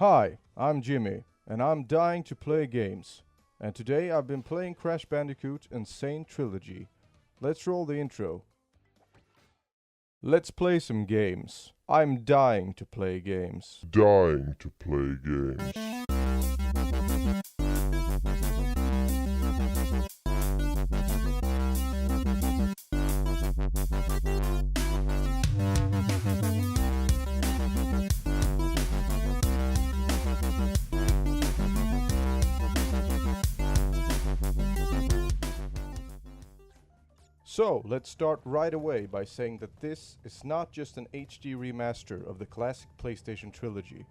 Hi, I'm Jimmy, and I'm dying to play games. And today I've been playing Crash Bandicoot N'Sane Trilogy. Let's roll the intro. Let's play some games. I'm dying to play games. Dying to play games. So, let's start right away by saying that this is not just an HD remaster of the classic PlayStation trilogy.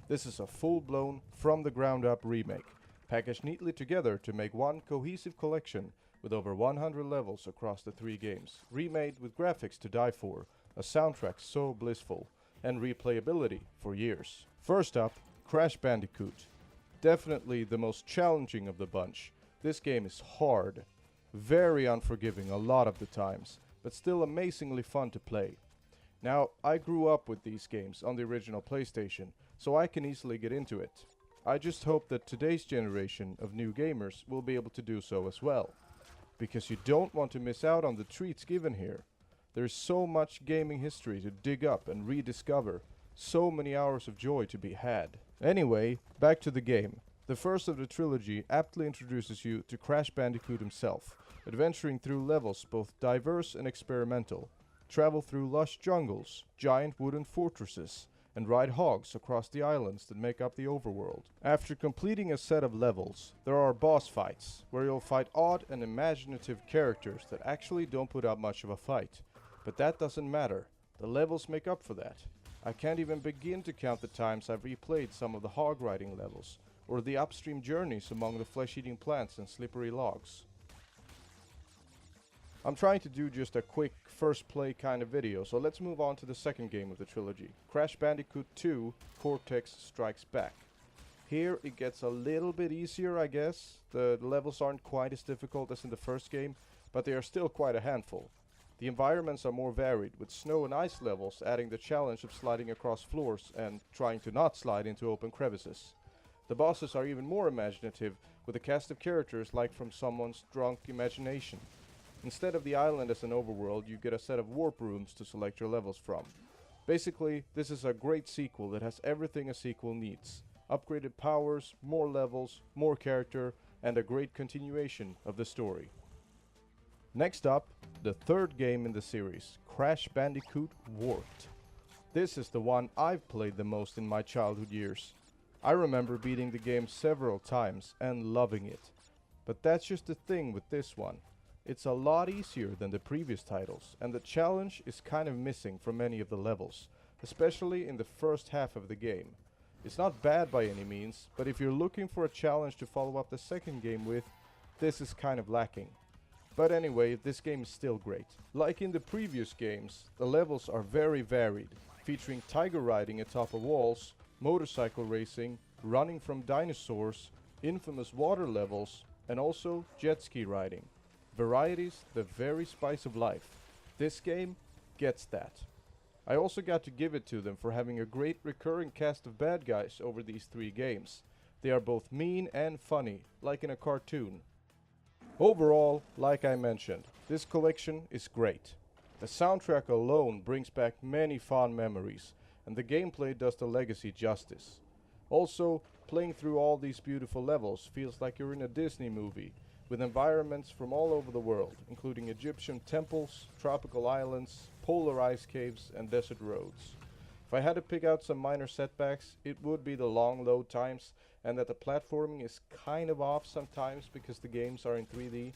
This is a full-blown, from-the-ground-up remake, packaged neatly together to make one cohesive collection with over 100 levels across the three games, remade with graphics to die for, a soundtrack so blissful, and replayability for years. First up, Crash Bandicoot. Definitely the most challenging of the bunch. This game is hard. Very unforgiving a lot of the times, but still amazingly fun to play. Now, I grew up with these games on the original PlayStation, so I can easily get into it. I just hope that today's generation of new gamers will be able to do so as well. Because you don't want to miss out on the treats given here. There's so much gaming history to dig up and rediscover, so many hours of joy to be had. Anyway, back to the game. The first of the trilogy aptly introduces you to Crash Bandicoot himself, adventuring through levels both diverse and experimental, travel through lush jungles, giant wooden fortresses, and ride hogs across the islands that make up the overworld. After completing a set of levels, there are boss fights, where you'll fight odd and imaginative characters that actually don't put up much of a fight. But that doesn't matter, the levels make up for that. I can't even begin to count the times I've replayed some of the hog riding levels, or the upstream journeys among the flesh-eating plants and slippery logs. I'm trying to do just a quick first play kind of video, so let's move on to the second game of the trilogy, Crash Bandicoot 2 Cortex Strikes Back. Here it gets a little bit easier, I guess. The levels aren't quite as difficult as in the first game, but they are still quite a handful. The environments are more varied, with snow and ice levels adding the challenge of sliding across floors and trying to not slide into open crevices. The bosses are even more imaginative, with a cast of characters like from someone's drunk imagination. Instead of the island as an overworld, you get a set of warp rooms to select your levels from. Basically, this is a great sequel that has everything a sequel needs. Upgraded powers, more levels, more character, and a great continuation of the story. Next up, the third game in the series, Crash Bandicoot Warped. This is the one I've played the most in my childhood years. I remember beating the game several times and loving it. But that's just the thing with this one. It's a lot easier than the previous titles, and the challenge is kind of missing from many of the levels, especially in the first half of the game. It's not bad by any means, but if you're looking for a challenge to follow up the second game with, this is kind of lacking. But anyway, this game is still great. Like in the previous games, the levels are very varied, featuring tiger riding atop of walls, motorcycle racing, running from dinosaurs, infamous water levels, and also jet ski riding. Variety's the very spice of life. This game gets that. I also got to give it to them for having a great recurring cast of bad guys over these three games. They are both mean and funny, like in a cartoon. Overall, like I mentioned, this collection is great. The soundtrack alone brings back many fond memories, and the gameplay does the legacy justice. Also, playing through all these beautiful levels feels like you're in a Disney movie, with environments from all over the world, including Egyptian temples, tropical islands, polar ice caves, and desert roads. If I had to pick out some minor setbacks, it would be the long load times, and that the platforming is kind of off sometimes because the games are in 3D.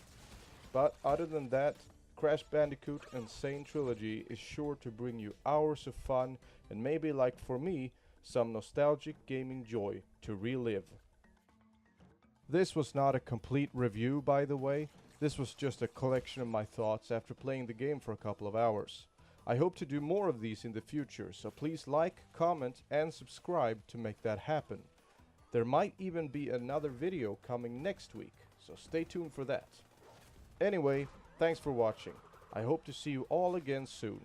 But other than that, Crash Bandicoot N'Sane Trilogy is sure to bring you hours of fun and maybe, like for me, some nostalgic gaming joy to relive. This was not a complete review, by the way. This was just a collection of my thoughts after playing the game for a couple of hours. I hope to do more of these in the future, so please like, comment, and subscribe to make that happen. There might even be another video coming next week, so stay tuned for that. Anyway, thanks for watching. I hope to see you all again soon.